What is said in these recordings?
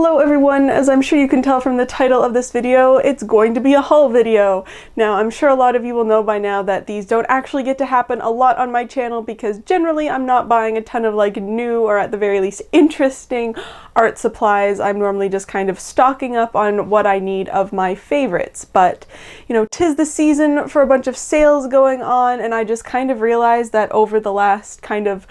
Hello everyone, as I'm sure you can tell from the title of this video, it's going to be a haul video. Now, I'm sure a lot of you will know by now that these don't actually get to happen a lot on my channel because generally I'm not buying a ton of like new or at the very least interesting art supplies. I'm normally just kind of stocking up on what I need of my favorites. But, you know, 'tis the season for a bunch of sales going on, and I just kind of realized that over the last kind of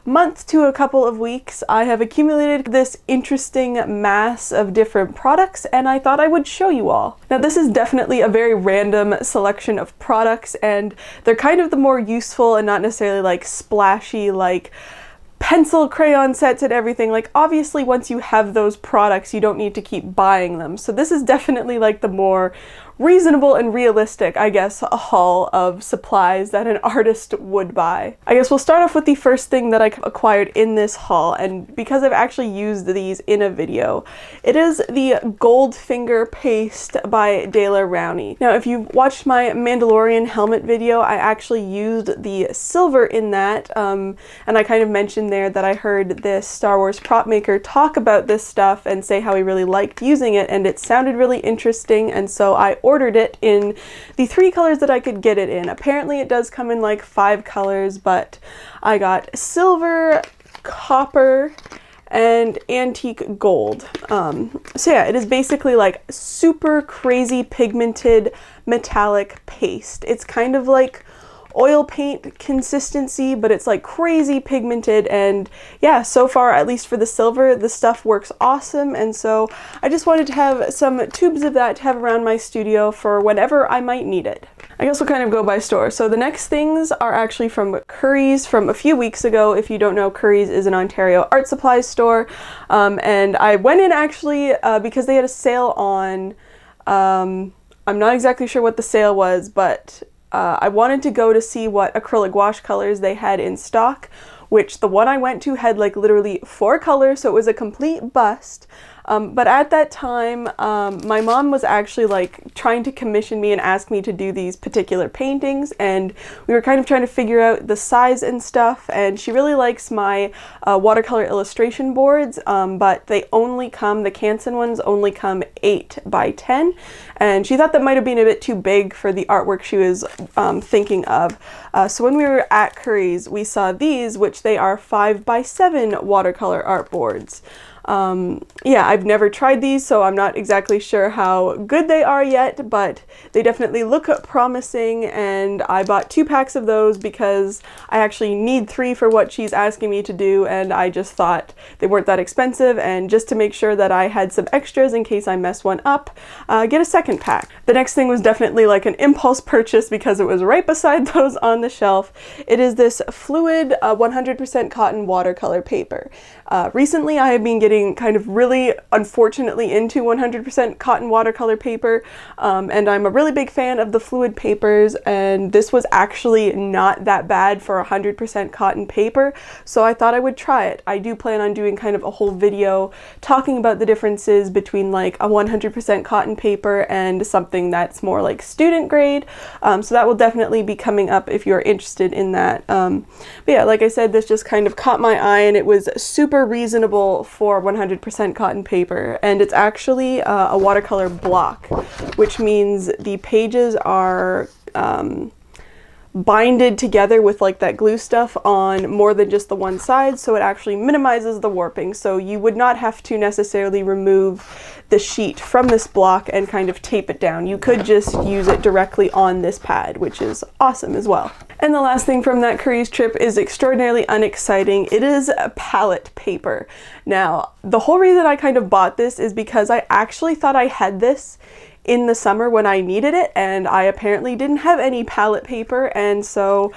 month to a couple of weeks, I have accumulated this interesting mass of different products, and I thought I would show you all. Now, this is definitely a very random selection of products, and they're kind of the more useful and not necessarily like splashy, like pencil crayon sets and everything. Like, obviously once you have those products, you don't need to keep buying them. So this is definitely like the more reasonable and realistic, I guess, a haul of supplies that an artist would buy. I guess we'll start off with the first thing that I acquired in this haul, and because I've actually used these in a video, it is the Goldfinger paste by De La Rowney. Now, if you've watched my Mandalorian helmet video, I actually used the silver in that, and I kind of mentioned there that I heard this Star Wars prop maker talk about this stuff and say how he really liked using it, and it sounded really interesting, and so I ordered it in the 3 colors that I could get it in. Apparently it does come in like 5 colors, but I got silver, copper, and antique gold. So yeah, it is basically like super crazy pigmented metallic paste. It's kind of like oil paint consistency, but it's like crazy pigmented, and yeah, so far, at least for the silver, the stuff works awesome, and so I just wanted to have some tubes of that to have around my studio for whenever I might need it. I guess we'll kind of go by store. So the next things are actually from Curry's from a few weeks ago. If you don't know, Curry's is an Ontario art supplies store, and I went in actually because they had a sale on, I'm not exactly sure what the sale was, but I wanted to go to see what acrylic watercolors they had in stock, which the one I went to had like literally 4 colors, so it was a complete bust. But at that time, my mom was actually like trying to commission me and ask me to do these particular paintings, and we were kind of trying to figure out the size and stuff, and she really likes my watercolor illustration boards, but they only come, the Canson ones only come 8 by 10, and she thought that might have been a bit too big for the artwork she was thinking of. So when we were at Curry's, we saw these, which they are 5 by 7 watercolor art boards. Yeah, I've never tried these, so I'm not exactly sure how good they are yet, but they definitely look promising, and I bought 2 packs of those because I actually need 3 for what she's asking me to do, and I just thought they weren't that expensive, and just to make sure that I had some extras in case I mess one up, get a second pack. The next thing was definitely like an impulse purchase because it was right beside those on the shelf. It is this fluid 100% cotton watercolor paper. Recently I have been getting kind of really unfortunately into 100% cotton watercolor paper, and I'm a really big fan of the fluid papers, and this was actually not that bad for 100% cotton paper, so I thought I would try it. I do plan on doing kind of a whole video talking about the differences between like a 100% cotton paper and something that's more like student grade, so that will definitely be coming up if you're interested in that. But yeah, like I said, this just kind of caught my eye, and it was super reasonable for 100% cotton paper, and it's actually a watercolor block, which means the pages are binded together with like that glue stuff on more than just the one side, so it actually minimizes the warping, so you would not have to necessarily remove the sheet from this block and kind of tape it down. You could just use it directly on this pad, which is awesome as well. And the last thing from that Curry's trip is extraordinarily unexciting. It is a palette paper. Now, the whole reason I kind of bought this is because I actually thought I had this in the summer when I needed it, and I apparently didn't have any palette paper, and so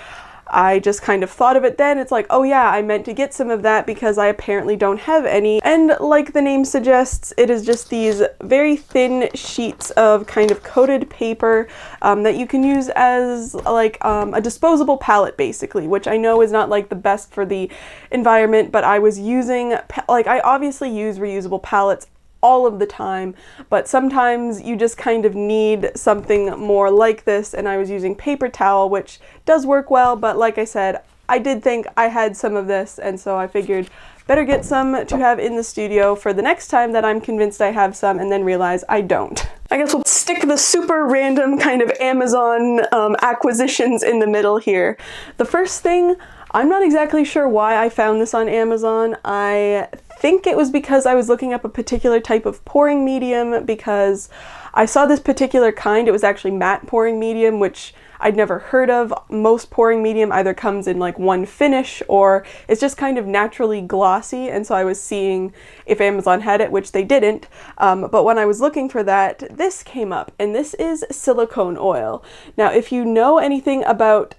I just kind of thought of it then. It's like, oh yeah, I meant to get some of that because I apparently don't have any. And like the name suggests, it is just these very thin sheets of kind of coated paper that you can use as like a disposable palette basically, which I know is not like the best for the environment, but I was using, like, I obviously use reusable palettes all of the time, but sometimes you just kind of need something more like this, and I was using paper towel, which does work well, but like I said, I did think I had some of this, and so I figured better get some to have in the studio for the next time that I'm convinced I have some and then realize I don't. I guess we'll stick the super random kind of Amazon acquisitions in the middle here. The first thing, I'm not exactly sure why I found this on Amazon. I think it was because I was looking up a particular type of pouring medium, because I saw this particular kind. It was actually matte pouring medium, which I'd never heard of. Most pouring medium either comes in like one finish or it's just kind of naturally glossy, and so I was seeing if Amazon had it, which they didn't. But when I was looking for that, this came up, and this is silicone oil. Now, if you know anything about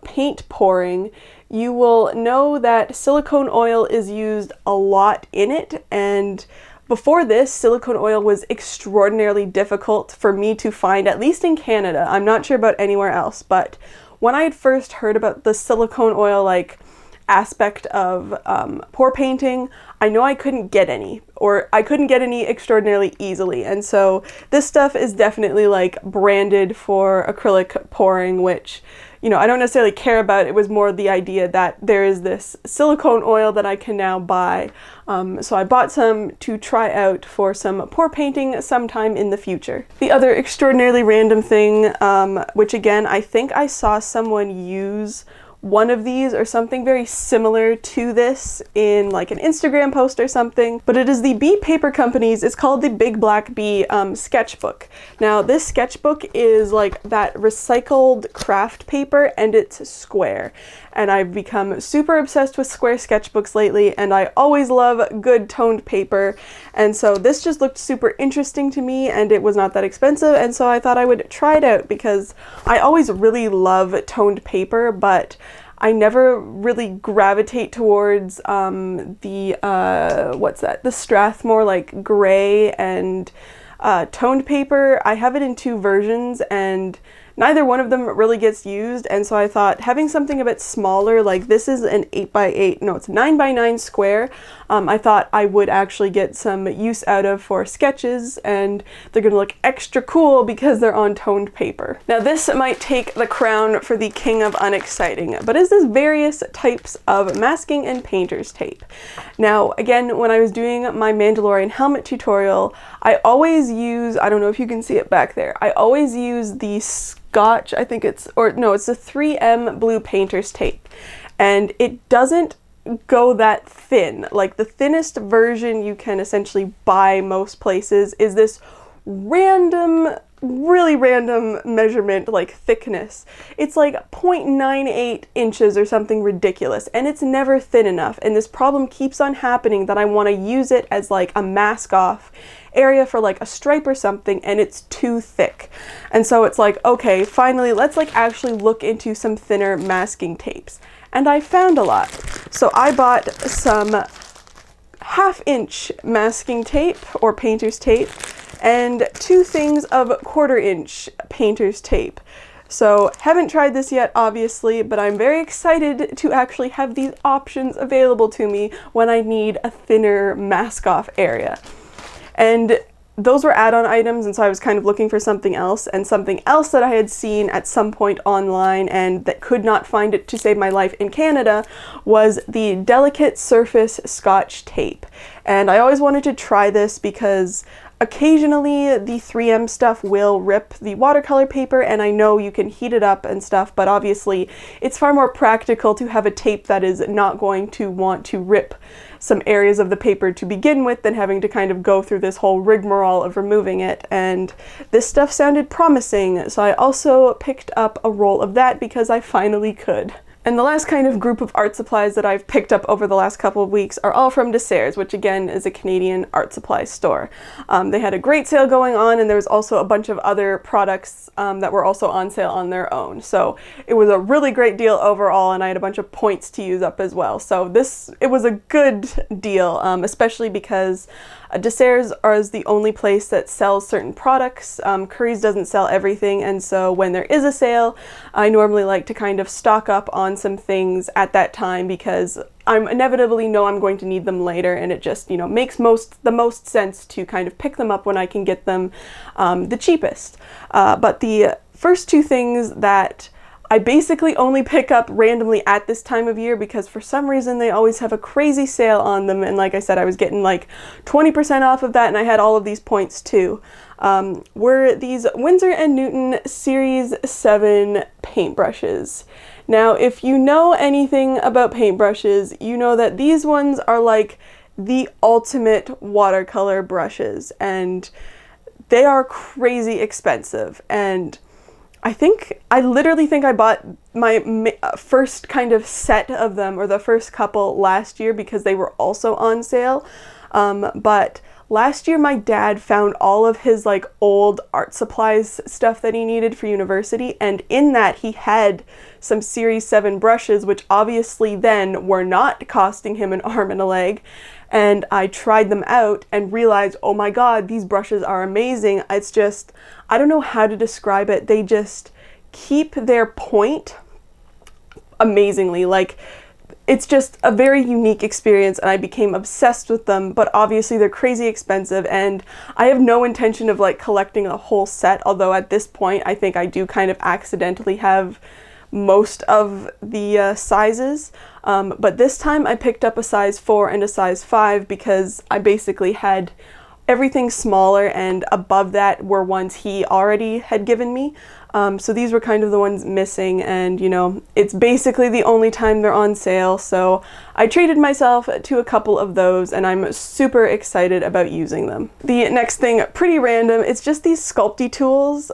paint pouring, you will know that silicone oil is used a lot in it, and before this, silicone oil was extraordinarily difficult for me to find, at least in Canada. I'm not sure about anywhere else, but when I had first heard about the silicone oil aspect of pour painting, I know I couldn't get any, or I couldn't get any extraordinarily easily. And so this stuff is definitely branded for acrylic pouring, which, you know, I don't necessarily care about. It was more the idea that there is this silicone oil that I can now buy. So I bought some to try out for some pour painting sometime in the future. The other extraordinarily random thing, which again, I think I saw someone use one of these or something very similar to this in an Instagram post or something, but it is the Bee Paper Company's, it's called the Big Black Bee sketchbook. Now this sketchbook is that recycled craft paper, and it's square. And I've become super obsessed with square sketchbooks lately, and I always love good toned paper. And so this just looked super interesting to me, and it was not that expensive, and so I thought I would try it out because I always really love toned paper, but I never really gravitate towards the Strathmore gray and toned paper. I have it in two versions, and neither one of them really gets used, and so I thought having something a bit smaller, this is an 8x8, no, it's 9x9 square, I thought I would actually get some use out of for sketches, and they're gonna look extra cool because they're on toned paper. Now this might take the crown for the king of unexciting, but is this various types of masking and painter's tape. Now again, when I was doing my Mandalorian helmet tutorial, I always use, I don't know if you can see it back there, I always use the Scotch, I think it's, or no, it's the 3M blue painter's tape, and it doesn't go that thin. The thinnest version you can essentially buy most places is this random, really random measurement, thickness. It's 0.98 inches or something ridiculous, and it's never thin enough, and this problem keeps on happening that I want to use it as a mask off area for a stripe or something, and it's too thick. And so it's okay, finally let's actually look into some thinner masking tapes, and I found a lot. So I bought some 1/2 inch masking tape or painter's tape and 2 things of 1/4 inch painter's tape. So haven't tried this yet, obviously, but I'm very excited to actually have these options available to me when I need a thinner mask off area. And those were add-on items, and so I was kind of looking for something else, and something else that I had seen at some point online and that could not find it to save my life in Canada was the Delicate Surface Scotch tape. And I always wanted to try this because occasionally the 3M stuff will rip the watercolor paper, and I know you can heat it up and stuff, but obviously it's far more practical to have a tape that is not going to want to rip some areas of the paper to begin with than having to kind of go through this whole rigmarole of removing it. And this stuff sounded promising, so I also picked up a roll of that because I finally could. And the last kind of group of art supplies that I've picked up over the last couple of weeks are all from Desserts, which again is a Canadian art supply store. They had a great sale going on, and there was also a bunch of other products that were also on sale on their own. So it was a really great deal overall, and I had a bunch of points to use up as well. So it was a good deal, especially because Desserts is the only place that sells certain products. Curry's doesn't sell everything, and so when there is a sale, I normally like to kind of stock up on some things at that time because I'm inevitably know I'm going to need them later, and it just, makes the most sense to kind of pick them up when I can get them the cheapest. But the first 2 things that I basically only pick up randomly at this time of year because for some reason they always have a crazy sale on them, and like I said, I was getting like 20% off of that, and I had all of these points too. Were these Winsor & Newton Series 7 paintbrushes. Now, if you know anything about paintbrushes, you know that these ones are like the ultimate watercolor brushes, and they are crazy expensive. And I literally think I bought my first kind of set of them, or the first couple, last year because they were also on sale. But last year my dad found all of his like old art supplies stuff that he needed for university, and in that he had some Series 7 brushes, which obviously then were not costing him an arm and a leg. And I tried them out and realized, oh my god, these brushes are amazing. It's just, I don't know how to describe it. They just keep their point amazingly. Like, it's just a very unique experience, and I became obsessed with them, but obviously they're crazy expensive, and I have no intention of like collecting a whole set, although at this point I think I do kind of accidentally have most of the sizes. But this time I picked up a size 4 and a size 5 because I basically had everything smaller, and above that were ones he already had given me. So these were kind of the ones missing, and you know, it's basically the only time they're on sale, so I treated myself to a couple of those, and I'm super excited about using them. The next thing, pretty random, it's just these Sculpey tools.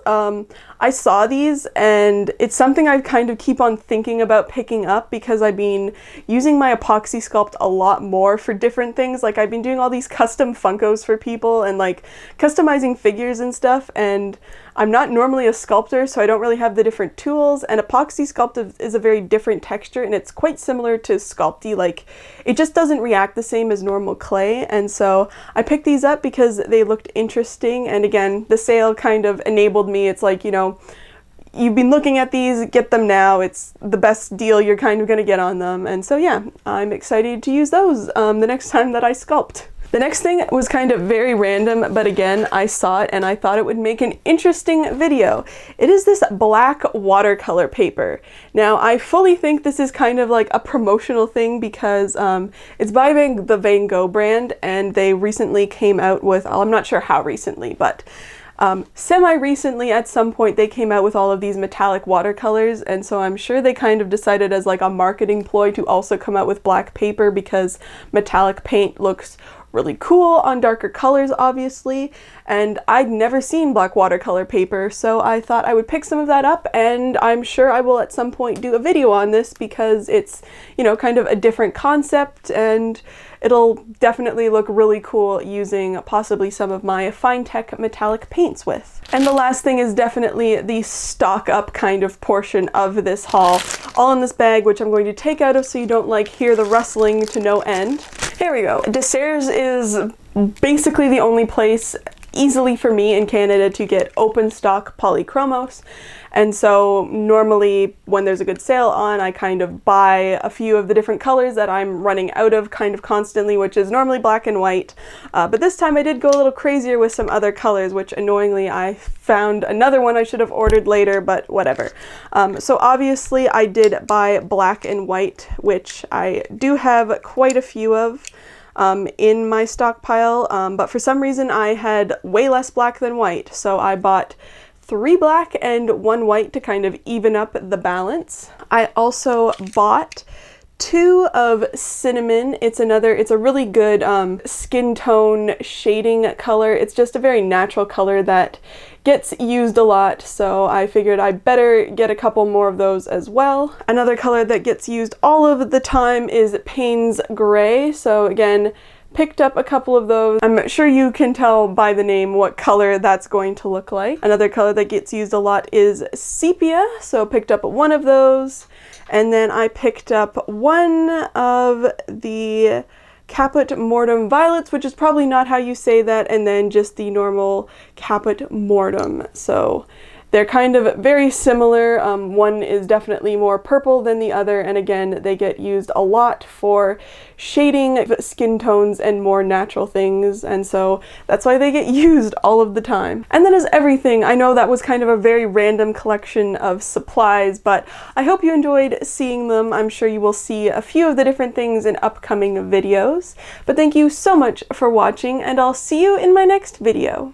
I saw these, and it's something I kind of keep on thinking about picking up because I've been using my epoxy sculpt a lot more for different things. Like, I've been doing all these custom Funkos for people and like customizing figures and stuff, and I'm not normally a sculptor, so I don't really have the different tools, and epoxy sculpt is a very different texture, and it's quite similar to Sculpey. Like, it just doesn't react the same as normal clay, and so I picked these up because they looked interesting, and again, the sale kind of enabled me. It's like, you know, you've been looking at these, get them now. It's the best deal you're kind of gonna get on them, and so yeah, I'm excited to use those the next time that I sculpt. The next thing was kind of very random, but again, I saw it and I thought it would make an interesting video. It is this black watercolor paper. Now, I fully think this is kind of like a promotional thing because it's by the Van Gogh brand, and they recently came out with, I'm not sure how recently, but semi-recently at some point they came out with all of these metallic watercolors, and so I'm sure they kind of decided as like a marketing ploy to also come out with black paper because metallic paint looks really cool on darker colors, obviously, and I'd never seen black watercolor paper, so I thought I would pick some of that up, and I'm sure I will at some point do a video on this because it's, you know, kind of a different concept, and it'll definitely look really cool using possibly some of my Finetec metallic paints with. And the last thing is definitely the stock up kind of portion of this haul, all in this bag, which I'm going to take out of so you don't like hear the rustling to no end. Here we go. Desserts is basically the only place easily for me in Canada to get open stock polychromos, and so normally when there's a good sale on, I kind of buy a few of the different colors that I'm running out of kind of constantly, which is normally black and white, but this time I did go a little crazier with some other colors, which annoyingly I found another one I should have ordered later, but whatever. So obviously I did buy black and white, which I do have quite a few of in my stockpile, but for some reason I had way less black than white, so I bought 3 black and 1 white to kind of even up the balance. I also bought 2 of cinnamon. It's a really good skin tone shading color. It's just a very natural color that gets used a lot, so I figured I better get a couple more of those as well. Another color that gets used all of the time is Payne's Gray, so again, picked up a couple of those. I'm sure you can tell by the name what color that's going to look like. Another color that gets used a lot is Sepia, so picked up 1 of those. And then I picked up 1 of the Caput Mortem Violets, which is probably not how you say that, and then just the normal Caput Mortem. So They're kind of very similar. One is definitely more purple than the other, and again, they get used a lot for shading skin tones and more natural things, and so that's why they get used all of the time. And that is everything. I know that was kind of a very random collection of supplies, but I hope you enjoyed seeing them. I'm sure you will see a few of the different things in upcoming videos. But thank you so much for watching, and I'll see you in my next video.